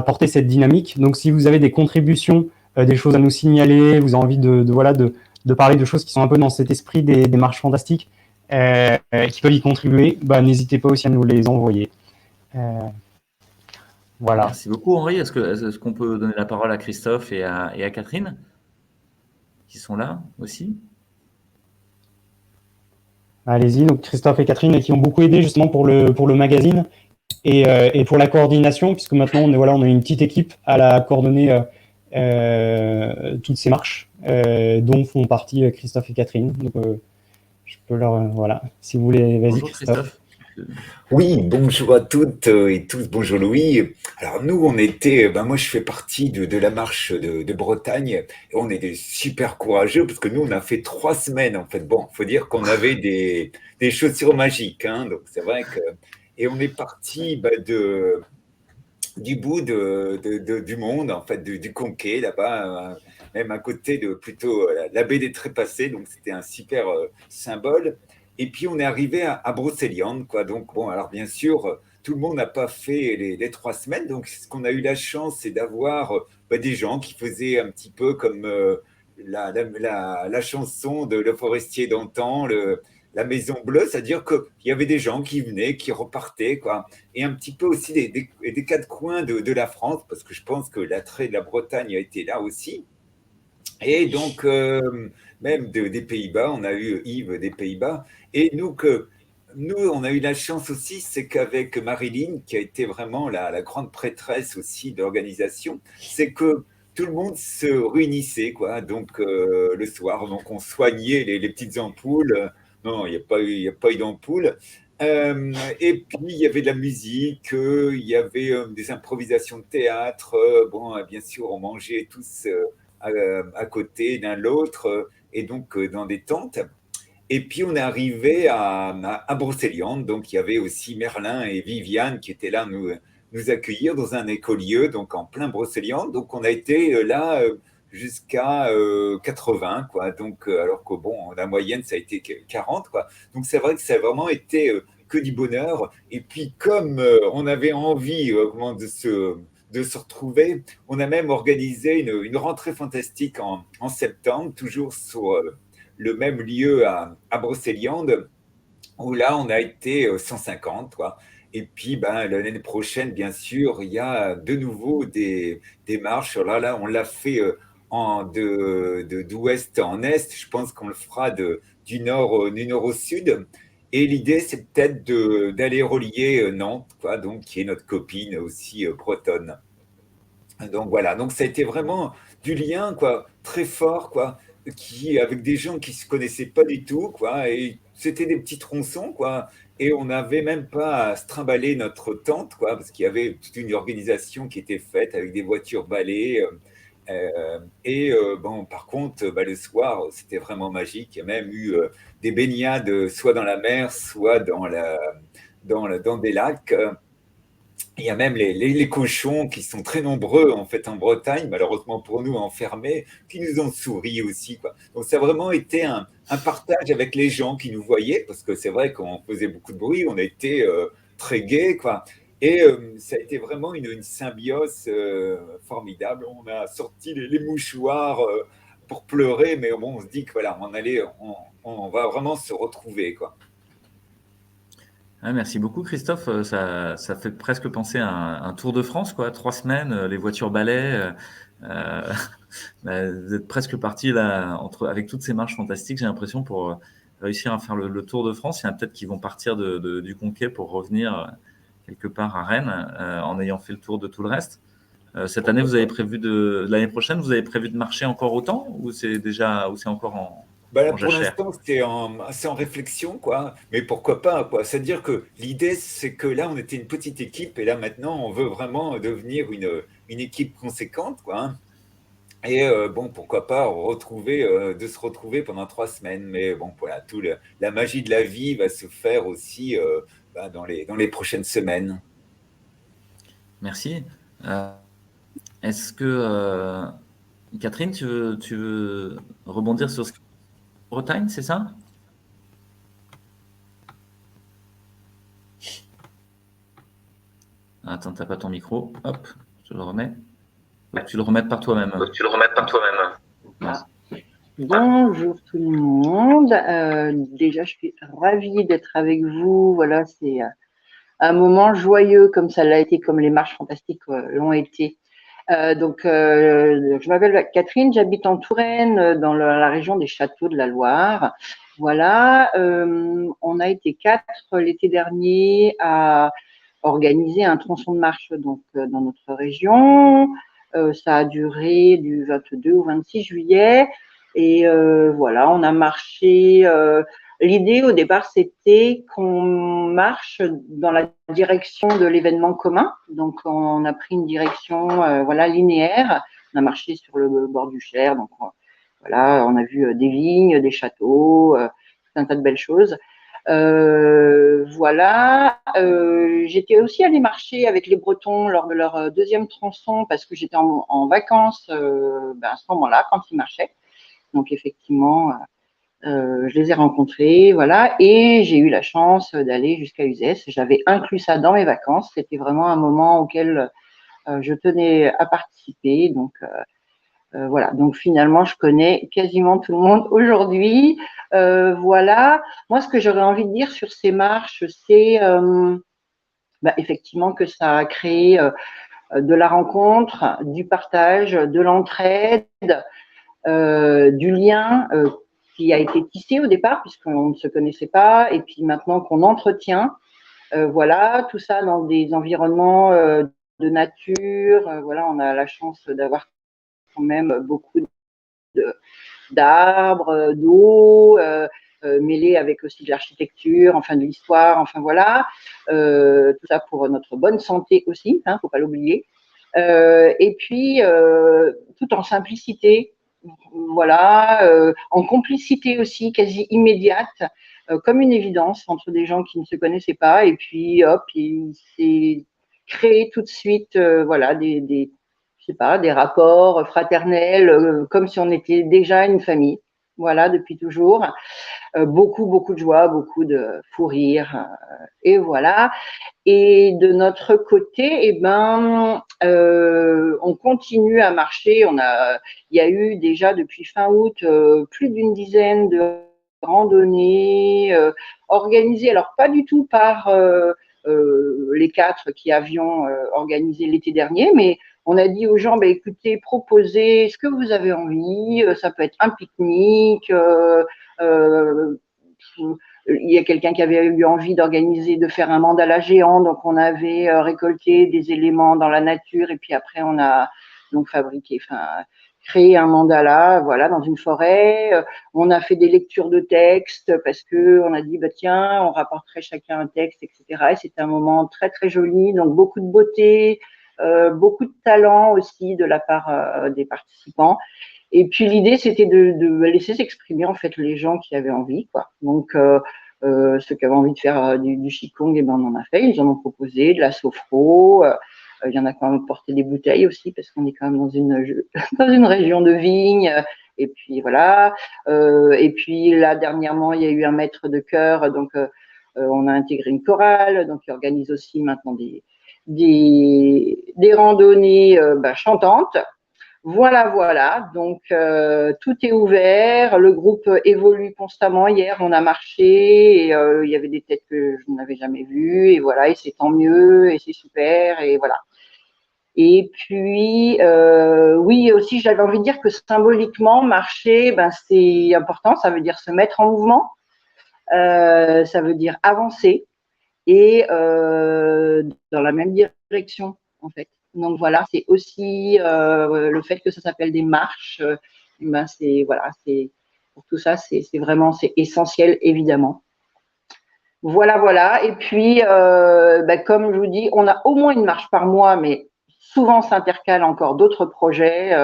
porter cette dynamique. Donc si vous avez des contributions, des choses à nous signaler, vous avez envie de parler de choses qui sont un peu dans cet esprit des marches fantastiques, qui peuvent y contribuer, n'hésitez pas aussi à nous les envoyer. Voilà. Merci beaucoup Henri. Est-ce qu'on peut donner la parole à Christophe et à Catherine qui sont là aussi? Allez-y, donc Christophe et Catherine qui ont beaucoup aidé justement pour le magazine et pour la coordination, puisque maintenant on a une petite équipe à la coordonner toutes ces marches, dont font partie Christophe et Catherine. Donc je peux leur si vous voulez, vas-y. Bonjour Christophe. Oui, bonjour à toutes et tous, bonjour Louis. Alors nous, on était, moi je fais partie de la marche de Bretagne, et on est super courageux parce que nous on a fait 3 semaines en fait. Bon, faut dire qu'on avait des chaussures magiques, donc c'est vrai que, et on est parti du bout du monde, en fait, du Conquet, là-bas, même à côté de plutôt la baie des Trépassés, donc c'était un super symbole. Et puis, on est arrivé à Brocéliande, quoi. Donc, bon, alors bien sûr, tout le monde n'a pas fait les 3 semaines. Donc, ce qu'on a eu la chance, c'est d'avoir des gens qui faisaient un petit peu comme la chanson de Le Forestier d'antan, la Maison Bleue, c'est-à-dire qu'il y avait des gens qui venaient, qui repartaient, quoi. Et un petit peu aussi des 4 coins de la France, parce que je pense que l'attrait de la Bretagne a été là aussi. Et donc, même des Pays-Bas, on a eu Yves des Pays-Bas. Et nous, on a eu la chance aussi, c'est qu'avec Marilyn, qui a été vraiment la grande prêtresse aussi de l'organisation, c'est que tout le monde se réunissait, quoi. Donc, le soir, donc on soignait les petites ampoules. Non, il n'y a pas eu, il y a pas eu d'ampoules. Et puis, il y avait de la musique, il y avait des improvisations de théâtre. Bon, bien sûr, on mangeait tous à côté l'un l'autre, et donc dans des tentes. Et puis on est arrivé à Brocéliande, donc il y avait aussi Merlin et Viviane qui étaient là nous accueillir dans un écolieu, donc en plein Brocéliande. Donc on a été là jusqu'à 80, quoi. Donc alors que bon, la moyenne ça a été 40, quoi. Donc c'est vrai que ça a vraiment été que du bonheur. Et puis comme on avait envie de se retrouver, on a même organisé une rentrée fantastique en septembre, toujours sur le même lieu à Brocéliande, où là, on a été 150, quoi. Et puis, ben, l'année prochaine, bien sûr, il y a de nouveau des marches. Là, on l'a fait d'ouest en est. Je pense qu'on le fera du nord au sud. Et l'idée, c'est peut-être d'aller relier Nantes, quoi, donc, qui est notre copine aussi bretonne. Donc voilà, donc ça a été vraiment du lien, quoi, très fort, quoi, avec des gens qui se connaissaient pas du tout, quoi, et c'était des petits tronçons, quoi, et on n'avait même pas à se trimballer notre tente, quoi, parce qu'il y avait toute une organisation qui était faite avec des voitures balais, bon, par contre, bah, le soir, c'était vraiment magique. Il y a même eu des baignades, soit dans la mer, soit dans des lacs. Il y a même les cochons qui sont très nombreux en fait en Bretagne, malheureusement pour nous enfermés, qui nous ont souri aussi, quoi. Donc ça a vraiment été un partage avec les gens qui nous voyaient, parce que c'est vrai qu'on faisait beaucoup de bruit, on a été très gais, quoi. Et ça a été vraiment une symbiose formidable. On a sorti les mouchoirs pour pleurer, mais bon, on se dit que voilà, on va vraiment se retrouver, quoi. Ah, merci beaucoup, Christophe. Ça fait presque penser à un Tour de France, quoi. 3 semaines, les voitures balais. Euh, bah, vous êtes presque parti là, avec toutes ces marches fantastiques, j'ai l'impression, pour réussir à faire le Tour de France. Il y en a peut-être qui vont partir du Conquet pour revenir quelque part à Rennes en ayant fait le tour de tout le reste. Cette année, l'année prochaine, vous avez prévu de marcher encore autant ou c'est encore Bah là, en pour jachère? l'instant, c'est en réflexion, quoi. Mais pourquoi pas, quoi. C'est-à-dire que l'idée, c'est que là, on était une petite équipe et là, maintenant, on veut vraiment devenir une équipe conséquente, quoi, hein. Et bon, pourquoi pas de se retrouver pendant 3 semaines. Mais bon, voilà, la magie de la vie va se faire aussi bah, dans les prochaines semaines. Merci. Euh, Est-ce que Catherine, tu veux rebondir sur ce que Bretagne, c'est ça? Attends, t'as pas ton micro. Hop, je le remets. Faut que tu le remettes par toi-même. Ah. Bonjour tout le monde. Déjà, je suis ravie d'être avec vous. Voilà, c'est un moment joyeux comme ça l'a été, comme les marches fantastiques l'ont été. Je m'appelle Catherine, j'habite en Touraine, dans la région des Châteaux de la Loire. Voilà, on a été 4 l'été dernier à organiser un tronçon de marche donc dans notre région. Ça a duré du 22 au 26 juillet. Et voilà, on a marché. L'idée au départ, c'était qu'on marche dans la direction de l'événement commun. Donc, on a pris une direction voilà, linéaire. On a marché sur le bord du Cher. Donc, voilà, on a vu des vignes, des châteaux, un tas de belles choses. Voilà. J'étais aussi allée marcher avec les Bretons lors de leur deuxième tronçon parce que j'étais en vacances à ce moment-là, quand ils marchaient. Donc, effectivement, je les ai rencontrés, voilà, et j'ai eu la chance d'aller jusqu'à Uzès. J'avais inclus ça dans mes vacances. C'était vraiment un moment auquel je tenais à participer. Donc, voilà. Donc, finalement, je connais quasiment tout le monde aujourd'hui. Voilà. Moi, ce que j'aurais envie de dire sur ces marches, c'est effectivement que ça a créé de la rencontre, du partage, de l'entraide. du lien qui a été tissé au départ, puisqu'on ne se connaissait pas, et puis maintenant qu'on entretient, voilà, tout ça dans des environnements de nature. Voilà, on a la chance d'avoir quand même beaucoup d'arbres, d'eau, mêlés avec aussi de l'architecture, enfin de l'histoire, enfin voilà. Tout ça pour notre bonne santé aussi, faut pas l'oublier. Et puis, tout en simplicité, voilà, en complicité aussi quasi immédiate, comme une évidence entre des gens qui ne se connaissaient pas. Et puis, hop, il s'est créé tout de suite, voilà, je sais pas, des rapports fraternels, comme si on était déjà une famille. Voilà, depuis toujours. Beaucoup, beaucoup de joie, beaucoup de fou rire. Et voilà. Et de notre côté, on continue à marcher. Il y a eu déjà depuis fin août plus d'une dizaine de randonnées organisées. Alors pas du tout par les 4 qui avions organisé l'été dernier, mais on a dit aux gens, écoutez, proposez ce que vous avez envie. Ça peut être un pique-nique. Il y a quelqu'un qui avait eu envie de faire un mandala géant, donc on avait récolté des éléments dans la nature et puis après on a donc créé un mandala, voilà, dans une forêt. On a fait des lectures de textes parce que on a dit tiens, on rapporterait chacun un texte, etc. Et c'était un moment très très joli, donc beaucoup de beauté, beaucoup de talent aussi de la part des participants. Et puis l'idée, c'était de laisser s'exprimer en fait les gens qui avaient envie, quoi. Donc ceux qui avaient envie de faire du qigong, on en a fait. Ils en ont proposé de la sophro. Il y en a quand même porté des bouteilles aussi parce qu'on est quand même dans une région de vignes. Et puis voilà. Et puis là dernièrement, il y a eu un maître de chœur, donc on a intégré une chorale, donc qui organise aussi maintenant des randonnées chantantes. Voilà. Donc, tout est ouvert. Le groupe évolue constamment. Hier, on a marché et il y avait des têtes que je n'avais jamais vues. Et voilà, et c'est tant mieux et c'est super. Et voilà. Et puis, oui, aussi, j'avais envie de dire que symboliquement, marcher, c'est important. Ça veut dire se mettre en mouvement. Ça veut dire avancer et dans la même direction, en fait. Donc voilà, c'est aussi le fait que ça s'appelle des marches. C'est voilà, c'est pour tout ça, c'est essentiel évidemment. Voilà. Et puis, comme je vous dis, on a au moins une marche par mois, mais souvent s'intercalent encore d'autres projets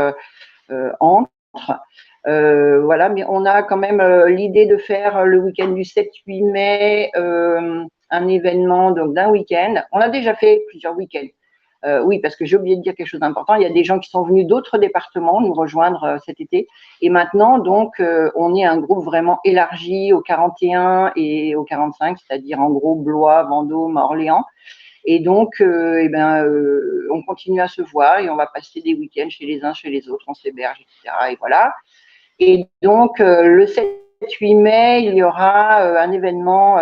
entre. Voilà, mais on a quand même l'idée de faire le week-end du 7-8 mai un événement donc d'un week-end. On a déjà fait plusieurs week-ends. Oui, parce que j'ai oublié de dire quelque chose d'important. Il y a des gens qui sont venus d'autres départements nous rejoindre cet été. Et maintenant, donc, on est un groupe vraiment élargi au 41 et au 45, c'est-à-dire en gros Blois, Vendôme, Orléans. Et donc, on continue à se voir et on va passer des week-ends chez les uns, chez les autres, on s'héberge, etc. Et voilà. Et donc, le 7-8 mai, il y aura un événement.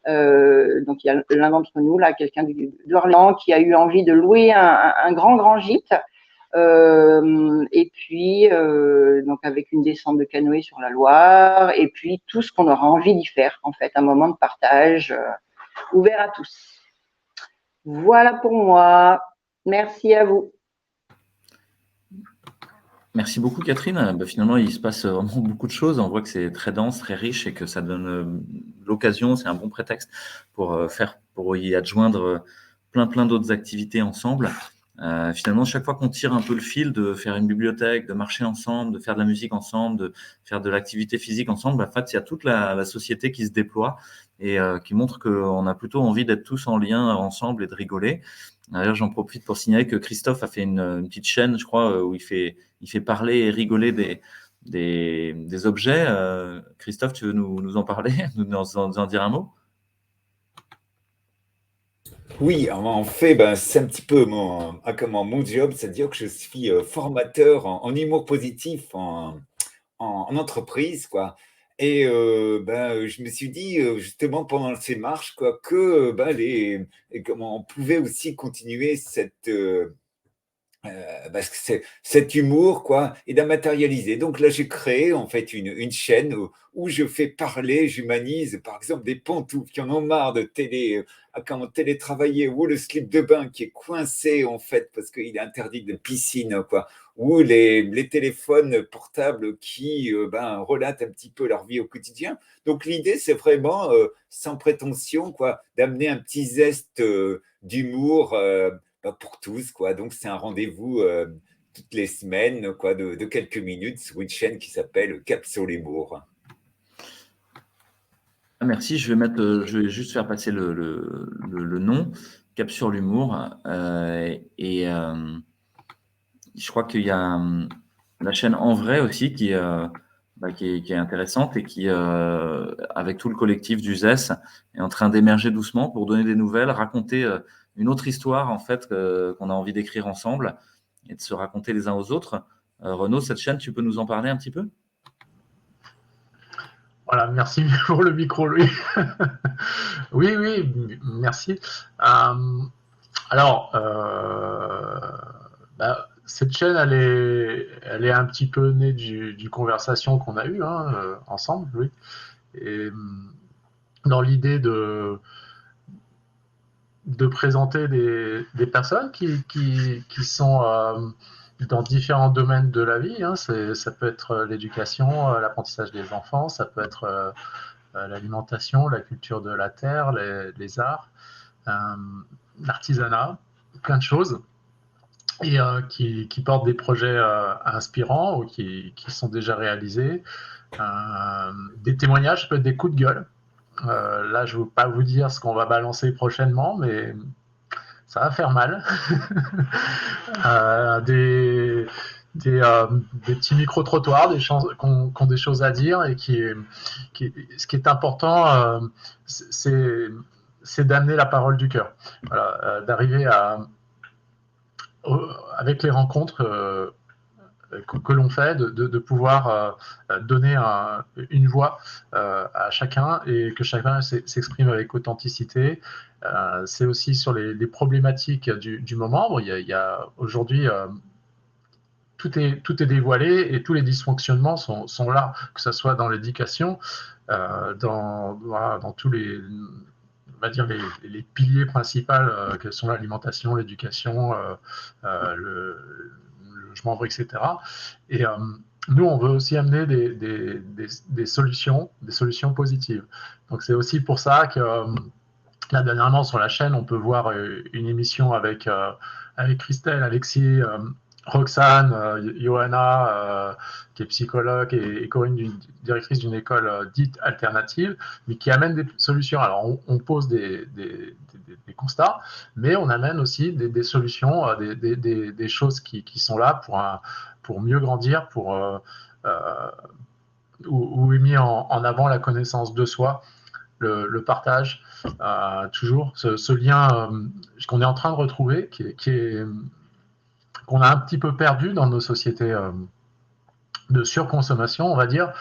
Donc, il y a l'un d'entre nous, là, quelqu'un d'Orléans, qui a eu envie de louer un grand gîte. Et puis, donc, avec une descente de canoë sur la Loire. Et puis, tout ce qu'on aura envie d'y faire, en fait, un moment de partage ouvert à tous. Voilà pour moi. Merci à vous. Merci beaucoup, Catherine. Finalement, il se passe vraiment beaucoup de choses. On voit que c'est très dense, très riche et que ça donne l'occasion, c'est un bon prétexte pour y adjoindre plein d'autres activités ensemble. Finalement, chaque fois qu'on tire un peu le fil de faire une bibliothèque, de marcher ensemble, de faire de la musique ensemble, de faire de l'activité physique ensemble, en fait, il y a toute la société qui se déploie et qui montre qu'on a plutôt envie d'être tous en lien ensemble et de rigoler. D'ailleurs, j'en profite pour signaler que Christophe a fait une petite chaîne, je crois, où il fait parler et rigoler des objets. Christophe, tu veux nous en parler, nous en dire un mot? Oui, en fait, c'est un petit peu mon job, c'est-à-dire que je suis formateur en humour positif en entreprise, quoi. Et je me suis dit, justement, pendant ces marches, quoi, que comment on pouvait aussi continuer parce que cet humour, quoi, et d'un matérialiser. Donc là, j'ai créé en fait une chaîne où je fais parler, j'humanise, par exemple, des pantoufles qui en ont marre de comment télétravailler, ou le slip de bain qui est coincé en fait parce qu'il est interdit de piscine, quoi, ou les téléphones portables qui relatent un petit peu leur vie au quotidien. Donc l'idée, c'est vraiment, sans prétention, quoi, d'amener un petit zeste d'humour. Pour tous, quoi. Donc, c'est un rendez-vous toutes les semaines, quoi, de quelques minutes sur une chaîne qui s'appelle Cap sur l'humour. Merci, je vais juste faire passer le nom, Cap sur l'humour. Et je crois qu'il y a la chaîne En Vrai aussi qui est intéressante et qui, avec tout le collectif du ZES, est en train d'émerger doucement pour donner des nouvelles, raconter une autre histoire en fait qu'on a envie d'écrire ensemble et de se raconter les uns aux autres. Renaud, cette chaîne, tu peux nous en parler un petit peu ? Voilà, merci pour le micro, Louis. Oui, merci. Alors, cette chaîne, elle est un petit peu née du conversation qu'on a eue ensemble, Louis. Et dans l'idée de présenter des personnes qui sont dans différents domaines de la vie. Ça peut être l'éducation, l'apprentissage des enfants, ça peut être l'alimentation, la culture de la terre, les arts, l'artisanat, plein de choses, et qui portent des projets inspirants ou qui sont déjà réalisés. Des témoignages, ça peut être des coups de gueule. Là, je ne veux pas vous dire ce qu'on va balancer prochainement, mais ça va faire mal. Des petits micro-trottoirs, qui ont des choses à dire, et ce qui est important, c'est d'amener la parole du cœur. Voilà, d'arriver avec les rencontres que l'on fait, de pouvoir donner une voix à chacun et que chacun s'exprime avec authenticité. C'est aussi sur les problématiques du moment. Bon, il y a aujourd'hui, tout est dévoilé et tous les dysfonctionnements sont là, que ce soit dans l'éducation, dans tous les, on va dire les piliers principaux que sont l'alimentation, l'éducation, le logement, etc. Et nous, on veut aussi amener des solutions positives. Donc c'est aussi pour ça que là, dernièrement, sur la chaîne, on peut voir une émission avec Christelle, Alexis, Roxane, Johanna, qui est psychologue, et Corinne, directrice d'une école dite alternative, mais qui amène des solutions. Alors, on pose des constats, mais on amène aussi des solutions, des choses qui sont là pour mieux grandir, où est mis en avant la connaissance de soi, le partage, toujours ce lien qu'on est en train de retrouver, qu'on a un petit peu perdu dans nos sociétés de surconsommation, on va dire.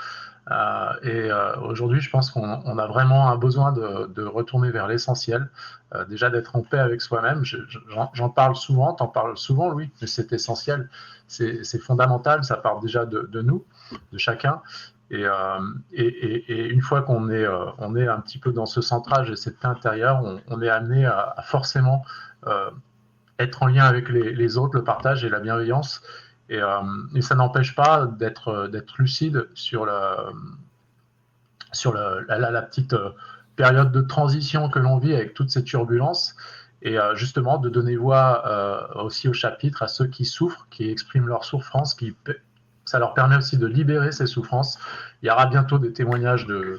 Et aujourd'hui, je pense qu'on a vraiment un besoin de retourner vers l'essentiel, déjà d'être en paix avec soi-même. J'en parle souvent, t'en parles souvent, Louis, mais c'est essentiel, c'est fondamental, ça part déjà de nous, de chacun. Et une fois qu'on est un petit peu dans ce centrage et cette paix intérieure, on est amené à forcément être en lien avec les autres, le partage et la bienveillance. Et ça n'empêche pas d'être lucide sur la petite période de transition que l'on vit avec toutes ces turbulences, et justement de donner voix aussi au chapitre à ceux qui souffrent, qui expriment leur souffrance, ça leur permet aussi de libérer ces souffrances. Il y aura bientôt des témoignages de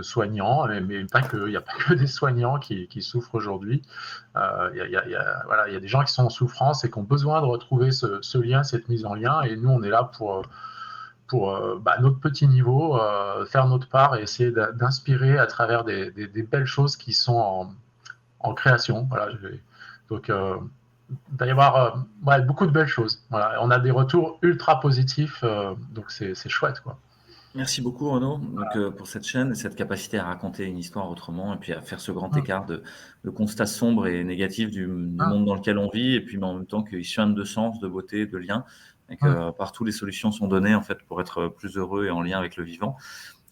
soignants, mais pas que. Il n'y a pas que des soignants qui souffrent aujourd'hui. Il y a des gens qui sont en souffrance et qui ont besoin de retrouver ce lien, cette mise en lien. Et nous, on est là pour notre petit niveau, faire notre part et essayer d'inspirer à travers des belles choses qui sont en création. Voilà, donc, il va y avoir beaucoup de belles choses. Voilà. On a des retours ultra positifs, donc c'est chouette, quoi. Merci beaucoup Renaud pour cette chaîne et cette capacité à raconter une histoire autrement et puis à faire ce grand Mm. écart de constats sombres et négatifs du monde dans lequel on vit et puis mais en même temps qu'il soigne de sens, de beauté, de lien et que partout les solutions sont données en fait pour être plus heureux et en lien avec le vivant.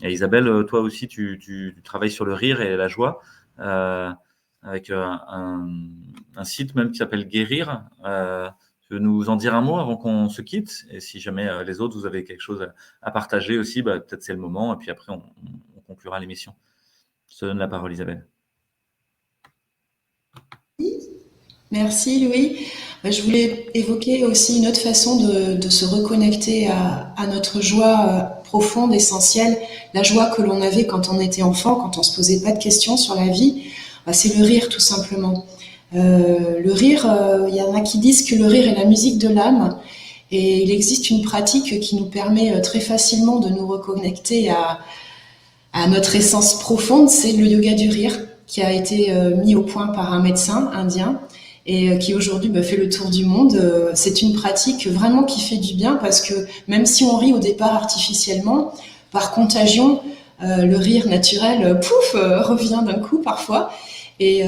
Et Isabelle, toi aussi tu travailles sur le rire et la joie avec un site même qui s'appelle Guérir. Tu veux nous en dire un mot avant qu'on se quitte? Et si jamais les autres, vous avez quelque chose à partager aussi, peut-être c'est le moment. Et puis après, on conclura l'émission. Je te donne la parole, Isabelle. Merci Louis. Je voulais évoquer aussi une autre façon de se reconnecter à notre joie profonde, essentielle, la joie que l'on avait quand on était enfant, quand on se posait pas de questions sur la vie. C'est le rire tout simplement. Le rire, il y en a qui disent que le rire est la musique de l'âme. Et il existe une pratique qui nous permet très facilement de nous reconnecter à notre essence profonde, c'est le yoga du rire, qui a été mis au point par un médecin indien et qui aujourd'hui fait le tour du monde. C'est une pratique vraiment qui fait du bien parce que même si on rit au départ artificiellement, par contagion, le rire naturel, revient d'un coup parfois. Et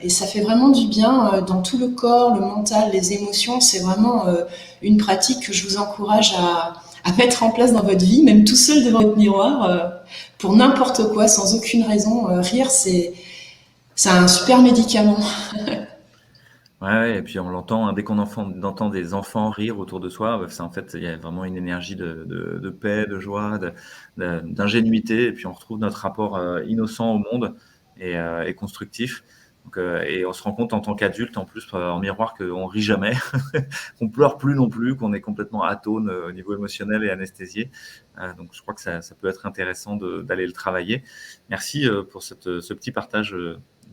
ça fait vraiment du bien dans tout le corps, le mental, les émotions. C'est vraiment une pratique que je vous encourage à mettre en place dans votre vie, même tout seul devant votre miroir, pour n'importe quoi, sans aucune raison. Rire, c'est un super médicament. Ouais, et puis on l'entend, hein, dès qu'on entend des enfants rire autour de soi, en fait, il y a vraiment une énergie de paix, de joie, d'ingénuité, et puis on retrouve notre rapport innocent au monde et constructif. Donc, et on se rend compte en tant qu'adulte, en plus, en miroir, qu'on rit jamais, qu'on pleure plus non plus, qu'on est complètement atone au niveau émotionnel et anesthésié. Donc je crois que ça peut être intéressant d'aller le travailler. Merci pour ce petit partage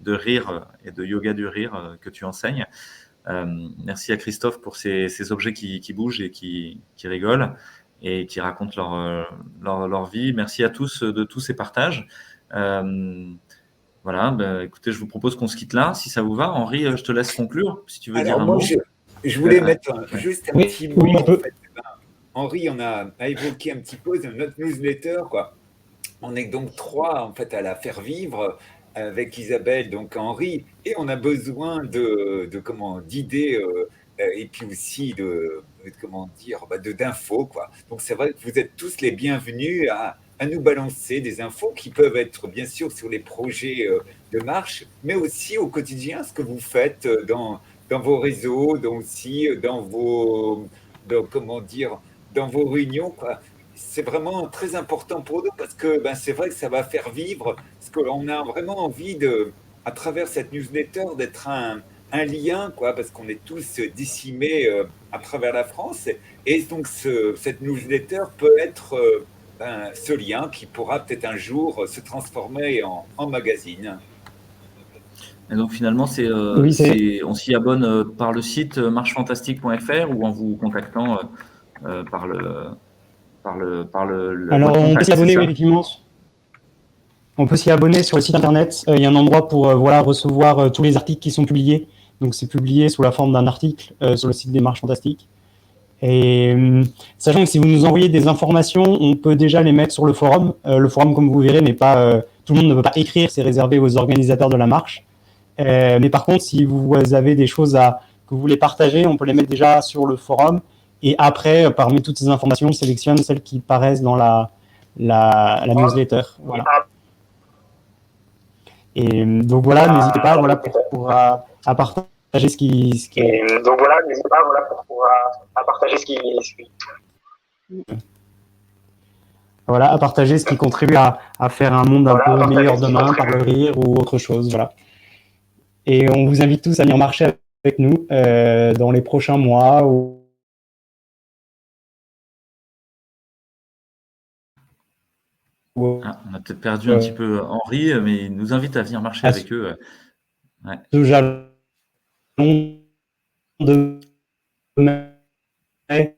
de rire et de yoga du rire que tu enseignes. Merci à Christophe pour ces objets qui bougent et qui rigolent et qui racontent leur vie. Merci à tous de tous ces partages. Voilà, écoutez, je vous propose qu'on se quitte là, si ça vous va. Henri, je te laisse conclure, si tu veux dire un mot. Je voulais mettre juste un petit mot. Oui, en fait. Henri, on a évoqué un petit peu dans notre newsletter, quoi. On est donc 3 en fait à la faire vivre avec Isabelle, donc Henri, et on a besoin d'idées et puis aussi d'infos, quoi. Donc c'est vrai que vous êtes tous les bienvenus à nous balancer des infos qui peuvent être bien sûr sur les projets de marche, mais aussi au quotidien, ce que vous faites dans vos réseaux, dans vos réunions, quoi. C'est vraiment très important pour nous parce que c'est vrai que ça va faire vivre, parce qu'on a vraiment envie à travers cette newsletter, d'être un lien, quoi, parce qu'on est tous dissimés à travers la France. Et donc, cette newsletter peut être ce lien qui pourra peut-être un jour se transformer en magazine. Et donc finalement, on s'y abonne par le site marchefantastique.fr ou en vous contactant par le Alors, on peut s'y abonner, oui, effectivement. On peut s'y abonner sur le site internet. Il y a un endroit pour recevoir tous les articles qui sont publiés. Donc, c'est publié sous la forme d'un article sur le site des Marches Fantastiques. Et sachant que si vous nous envoyez des informations, on peut déjà les mettre sur le forum. Le forum, comme vous verrez, tout le monde ne peut pas écrire, c'est réservé aux organisateurs de la marche. Mais par contre, si vous avez des choses que vous voulez partager, on peut les mettre déjà sur le forum. Et après, parmi toutes ces informations, on sélectionne celles qui paraissent dans la newsletter. Voilà. Et donc voilà, n'hésitez pas à partager ce qui. Donc voilà, n'hésitez pas à partager ce qui. Voilà, à partager ce qui contribue à faire un monde un peu meilleur demain par le rire ou autre chose. Voilà. Et on vous invite tous à venir marcher avec nous dans les prochains mois. On a peut-être perdu un petit peu Henri, mais il nous invite à venir marcher avec eux. Ouais. Ce jalon de mai.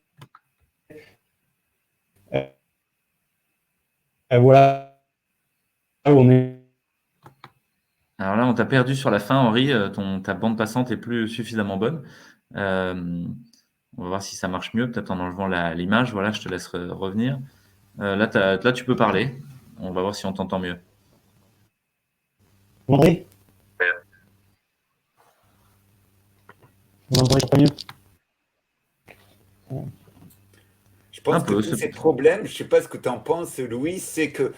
Voilà. On est. Alors là, on t'a perdu sur la fin, Henri. Ta bande passante est plus suffisamment bonne. On va voir si ça marche mieux, peut-être en enlevant l'image. Voilà, je te laisse revenir. Là, tu peux parler. On va voir si on t'entend mieux. Vous m'entendez? Vous m'entendez pas mieux? Je pense Un que peu, tous ces problèmes, je ne sais pas ce que tu en penses, Louis, c'est que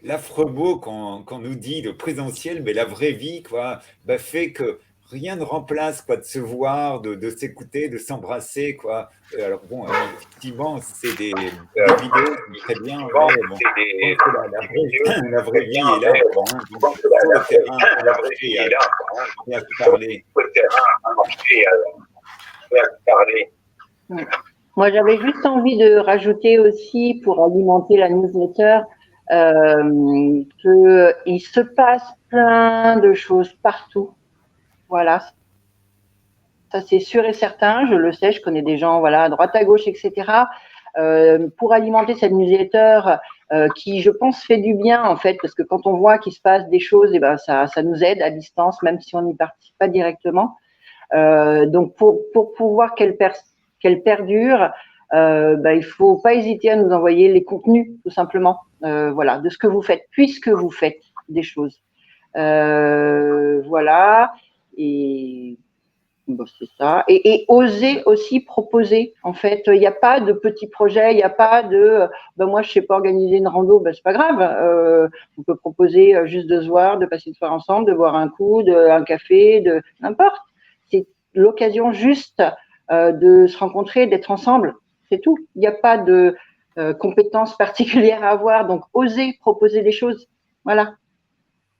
l'affreux mot qu'on nous dit, le présentiel, mais la vraie vie, quoi, fait que rien ne remplace quoi, de se voir, de s'écouter, de s'embrasser. Quoi. Alors bon, effectivement, c'est des vidéos qui sont très bien, mais bon, je pense que la vraie vie est là. Quoi, hein, donc, sur le terrain, à marcher, à se parler. Moi, j'avais juste envie de rajouter aussi, pour alimenter la newsletter, qu'il se passe plein de choses partout. Voilà. Ça, c'est sûr et certain. Je le sais, je connais des gens, voilà, à droite, à gauche, etc. Pour alimenter cette newsletter qui, je pense, fait du bien, en fait, parce que quand on voit qu'il se passe des choses, eh ben, ça nous aide à distance, même si on n'y participe pas directement. Donc, pour pouvoir qu'elle perdure, il faut pas hésiter à nous envoyer les contenus, tout simplement, voilà, de ce que vous faites, puisque vous faites des choses. Voilà, et bon, c'est ça. Et oser aussi proposer. En fait, il n'y a pas de petits projets, il n'y a pas de moi je sais pas organiser une rando, c'est pas grave. On peut proposer juste de se voir, de passer une soirée ensemble, de boire un coup, un café, de n'importe. C'est l'occasion juste de se rencontrer, d'être ensemble. C'est tout. Il n'y a pas de compétences particulières à avoir. Donc, osez proposer des choses. Voilà.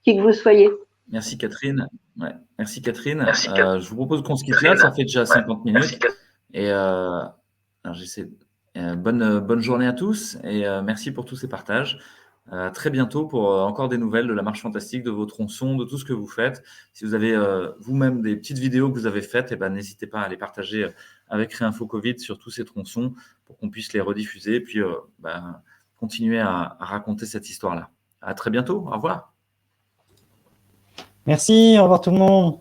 Qui que vous soyez. Merci Catherine. Ouais. Merci Catherine. Je vous propose qu'on se quitte là. Ça fait déjà 50 minutes. Et alors j'essaie. Bonne journée à tous et merci pour tous ces partages. Très bientôt pour encore des nouvelles de la marche fantastique, de vos tronçons, de tout ce que vous faites. Si vous avez vous-même des petites vidéos que vous avez faites, n'hésitez pas à les partager avec Réinfo Covid sur tous ces tronçons pour qu'on puisse les rediffuser et puis continuer à raconter cette histoire-là. À très bientôt. Au revoir. Merci, au revoir tout le monde.